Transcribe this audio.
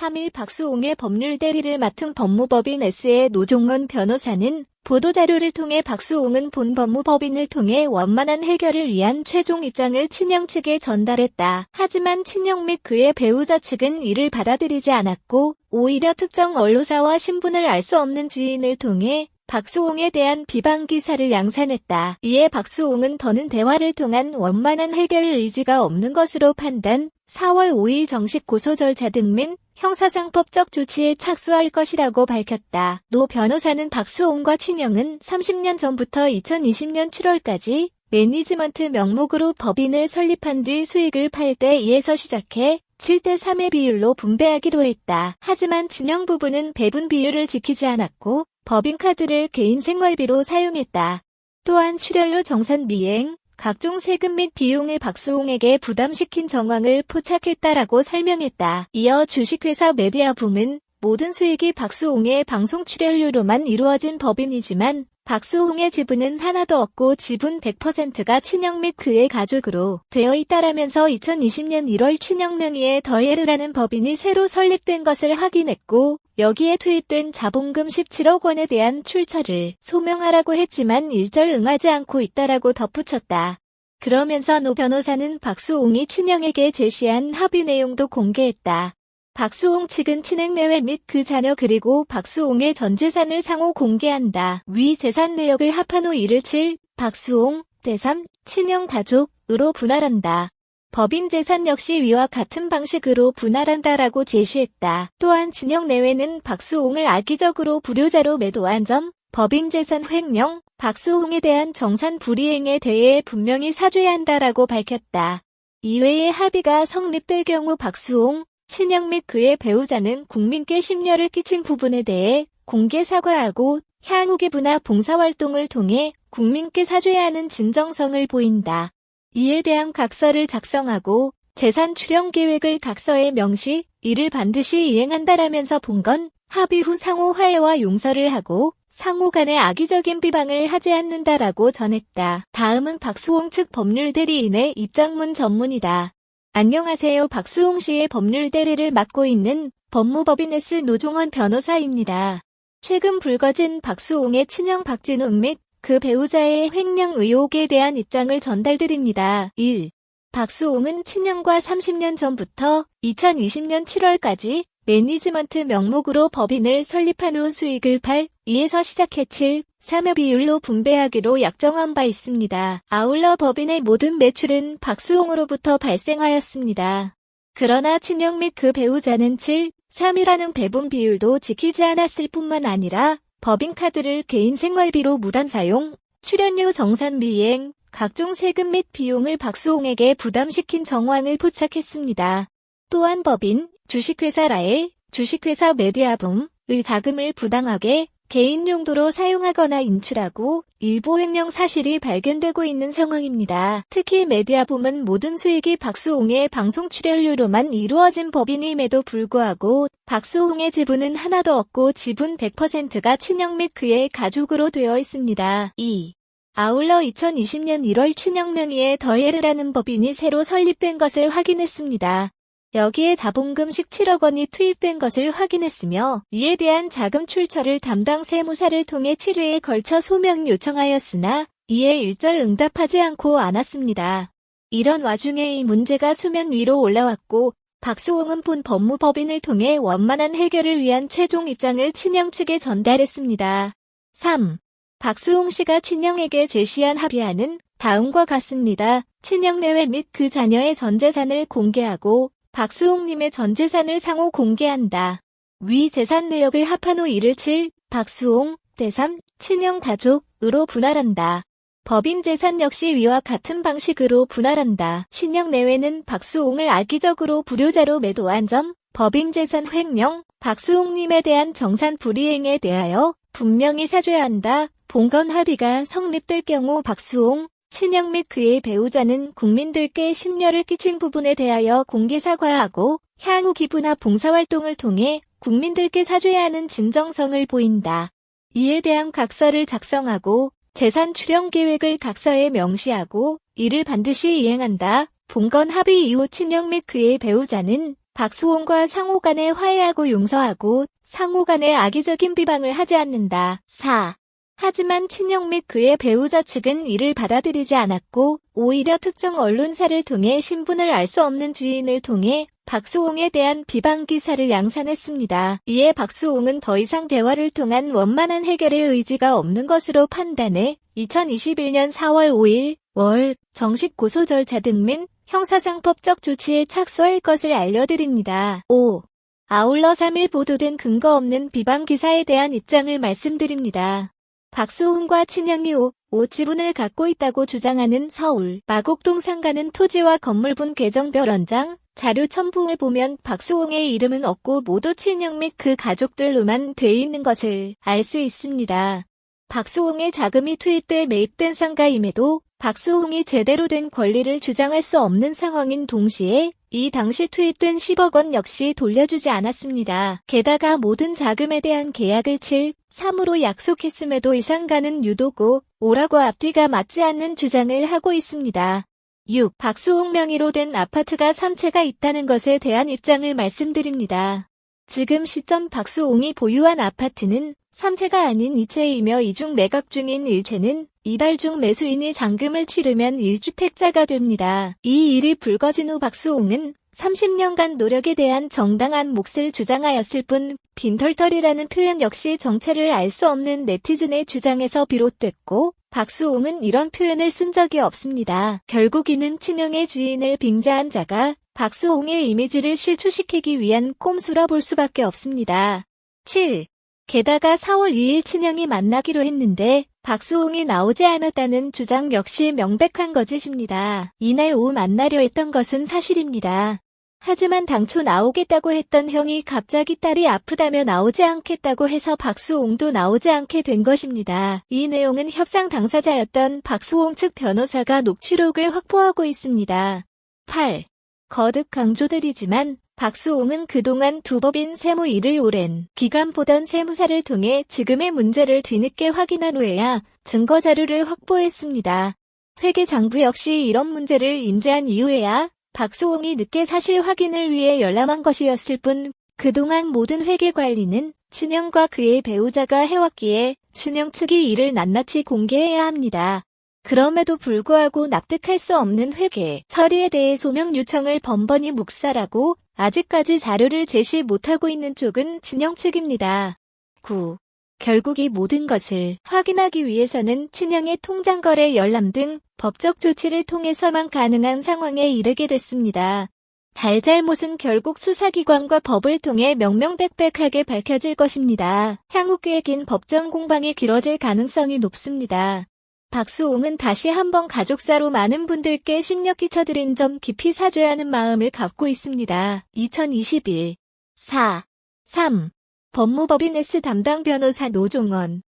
3일 박수홍의 법률 대리를 맡은 법무법인 S의 노종원 변호사는 보도자료를 통해 박수홍은 본 법무법인을 통해 원만한 해결을 위한 최종 입장을 친형 측에 전달했다. 하지만 친형 및 그의 배우자 측은 이를 받아들이지 않았고 오히려 특정 언론사와 신분을 알 수 없는 지인을 통해 박수홍에 대한 비방 기사를 양산했다. 이에 박수홍은 더는 대화를 통한 원만한 해결 의지가 없는 것으로 판단, 4월 5일 정식 고소 절차 등 및 형사상법적 조치에 착수할 것이라고 밝혔다. 노 변호사는 박수홍과 친형은 30년 전부터 2020년 7월까지 매니지먼트 명목으로 법인을 설립한 뒤 수익을 8대 2에서 시작해 7대 3의 비율로 분배하기로 했다. 하지만 친형 부부는 배분 비율을 지키지 않았고 법인카드를 개인 생활비로 사용했다. 또한 출연료 정산 미행, 각종 세금 및 비용을 박수홍에게 부담시킨 정황을 포착했다라고 설명했다. 이어 주식회사 메디아붐은 모든 수익이 박수홍의 방송 출연료로만 이루어진 법인이지만 박수홍의 지분은 하나도 없고 지분 100%가 친형 및 그의 가족으로 되어 있다라면서 2020년 1월 친형 명의의 더헤르라는 법인이 새로 설립된 것을 확인했고 여기에 투입된 자본금 17억 원에 대한 출처를 소명하라고 했지만 일절 응하지 않고 있다라고 덧붙였다. 그러면서 노 변호사는 박수홍이 친형에게 제시한 합의 내용도 공개했다. 박수홍 측은 친행 매매 및 그 자녀 그리고 박수홍의 전 재산을 상호 공개한다. 위 재산 내역을 합한 후 이를 7, 박수홍, 대3, 친형 가족으로 분할한다. 법인 재산 역시 위와 같은 방식으로 분할한다라고 제시했다. 또한 친형 내외는 박수홍을 악의적으로 불효자로 매도한 점, 법인 재산 횡령, 박수홍에 대한 정산 불이행에 대해 분명히 사죄한다라고 밝혔다. 이외에 합의가 성립될 경우 박수홍, 친형 및 그의 배우자는 국민께 심려를 끼친 부분에 대해 공개 사과하고 향후 기부나 봉사활동을 통해 국민께 사죄하는 진정성을 보인다. 이에 대한 각서를 작성하고 재산 출형 계획을 각서에 명시, 이를 반드시 이행한다라면서 본건 합의 후 상호 화해와 용서를 하고 상호 간의 악의적인 비방을 하지 않는다라고 전했다. 다음은 박수홍 측 법률 대리인의 입장문 전문이다. 안녕하세요. 박수홍 씨의 법률 대리를 맡고 있는 법무법인 S 노종원 변호사입니다. 최근 불거진 박수홍의 친형 박진웅 및 그 배우자의 횡령 의혹에 대한 입장을 전달드립니다. 1. 박수홍은 친형과 30년 전부터 2020년 7월까지 매니지먼트 명목으로 법인을 설립한 후 수익을 8, 2에서 시작해 7, 3의 비율로 분배하기로 약정한 바 있습니다. 아울러 법인의 모든 매출은 박수홍으로부터 발생하였습니다. 그러나 친형 및 그 배우자는 7, 3이라는 배분 비율도 지키지 않았을 뿐만 아니라 법인카드를 개인 생활비로 무단 사용, 출연료 정산 미행, 각종 세금 및 비용을 박수홍에게 부담시킨 정황을 포착했습니다. 또한 법인, 주식회사 라엘, 주식회사 메디아붐의 자금을 부당하게 개인 용도로 사용하거나 인출하고 일부 횡령 사실이 발견되고 있는 상황입니다. 특히 메디아붐은 모든 수익이 박수홍의 방송 출연료로만 이루어진 법인임에도 불구하고 박수홍의 지분은 하나도 없고 지분 100%가 친형 및 그의 가족으로 되어 있습니다. 2. 아울러 2020년 1월 친형 명의의 더헤르라는 법인이 새로 설립된 것을 확인했습니다. 여기에 자본금 17억 원이 투입된 것을 확인했으며 이에 대한 자금 출처를 담당 세무사를 통해 7회에 걸쳐 소명 요청하였으나 이에 일절 응답하지 않고 않았습니다. 이런 와중에 이 문제가 수면 위로 올라왔고 박수홍은 본 법무법인을 통해 원만한 해결을 위한 최종 입장을 친형 측에 전달했습니다. 3. 박수홍 씨가 친형에게 제시한 합의안은 다음과 같습니다. 친형 내외 및 그 자녀의 전 재산을 공개하고 박수홍님의 전 재산을 상호 공개한다. 위 재산 내역을 합한 후 이를 7, 박수홍, 대3, 친형 가족으로 분할한다. 법인 재산 역시 위와 같은 방식으로 분할한다. 친형 내외는 박수홍을 악의적으로 불효자로 매도한 점, 법인 재산 횡령, 박수홍님에 대한 정산 불이행에 대하여 분명히 사죄한다. 본건 합의가 성립될 경우 박수홍, 친형 및 그의 배우자는 국민들께 심려를 끼친 부분에 대하여 공개 사과하고 향후 기부나 봉사활동을 통해 국민들께 사죄하는 진정성을 보인다. 이에 대한 각서를 작성하고 재산 출형 계획을 각서에 명시하고 이를 반드시 이행한다. 본건 합의 이후 친형 및 그의 배우자는 박수홍과 상호 간에 화해하고 용서하고 상호 간에 악의적인 비방을 하지 않는다. 4. 하지만 친형 및 그의 배우자 측은 이를 받아들이지 않았고 오히려 특정 언론사를 통해 신분을 알 수 없는 지인을 통해 박수홍에 대한 비방 기사를 양산했습니다. 이에 박수홍은 더 이상 대화를 통한 원만한 해결의 의지가 없는 것으로 판단해 2021년 4월 5일 정식 고소 절차 등 및 형사상법적 조치에 착수할 것을 알려드립니다. 5. 아울러 3일 보도된 근거 없는 비방 기사에 대한 입장을 말씀드립니다. 박수홍과 친형이 5 지분을 갖고 있다고 주장하는 서울 마곡동 상가는 토지와 건물분 계정별 원장, 자료 첨부를 보면 박수홍의 이름은 없고 모두 친형 및 그 가족들로만 돼 있는 것을 알 수 있습니다. 박수홍의 자금이 투입돼 매입된 상가임에도 박수홍이 제대로 된 권리를 주장할 수 없는 상황인 동시에 이 당시 투입된 10억 원 역시 돌려주지 않았습니다. 게다가 모든 자금에 대한 계약을 7.3으로 약속했음에도 이 상가는 유독 5라고 앞뒤가 맞지 않는 주장을 하고 있습니다. 6. 박수홍 명의로 된 아파트가 3채가 있다는 것에 대한 입장을 말씀드립니다. 지금 시점 박수홍이 보유한 아파트는 3채가 아닌 2채이며 이 중 매각 중인 1채는 이달 중 매수인이 잔금을 치르면 1주택자가 됩니다. 이 일이 불거진 후 박수홍은 30년간 노력에 대한 정당한 몫을 주장하였을 뿐 빈털털이라는 표현 역시 정체를 알 수 없는 네티즌의 주장에서 비롯됐고 박수홍은 이런 표현을 쓴 적이 없습니다. 결국 이는 친형의 지인을 빙자한 자가 박수홍의 이미지를 실추시키기 위한 꼼수라 볼 수밖에 없습니다. 7. 게다가 4월 2일 친형이 만나기로 했는데 박수홍이 나오지 않았다는 주장 역시 명백한 거짓입니다. 이날 오후 만나려 했던 것은 사실입니다. 하지만 당초 나오겠다고 했던 형이 갑자기 딸이 아프다며 나오지 않겠다고 해서 박수홍도 나오지 않게 된 것입니다. 이 내용은 협상 당사자였던 박수홍 측 변호사가 녹취록을 확보하고 있습니다. 8. 거듭 강조드리지만 박수홍은 그동안 두 법인 세무 일을 오랜 기간 보던 세무사를 통해 지금의 문제를 뒤늦게 확인한 후에야 증거자료를 확보했습니다. 회계장부 역시 이런 문제를 인지한 이후에야 박수홍이 늦게 사실 확인을 위해 열람한 것이었을 뿐 그동안 모든 회계관리는 친형과 그의 배우자가 해왔기에 친형 측이 이를 낱낱이 공개해야 합니다. 그럼에도 불구하고 납득할 수 없는 회계 처리에 대해 소명 요청을 번번이 묵살하고 아직까지 자료를 제시 못하고 있는 쪽은 친형 측입니다. 9. 결국 이 모든 것을 확인하기 위해서는 친형의 통장거래 열람 등 법적 조치를 통해서만 가능한 상황에 이르게 됐습니다. 잘잘못은 결국 수사기관과 법을 통해 명명백백하게 밝혀질 것입니다. 향후 꽤 긴 법정 공방이 길어질 가능성이 높습니다. 박수홍은 다시 한번 가족사로 많은 분들께 심려 끼쳐드린 점 깊이 사죄하는 마음을 갖고 있습니다. 2021 4. 3. 법무법인 S 담당 변호사 노종원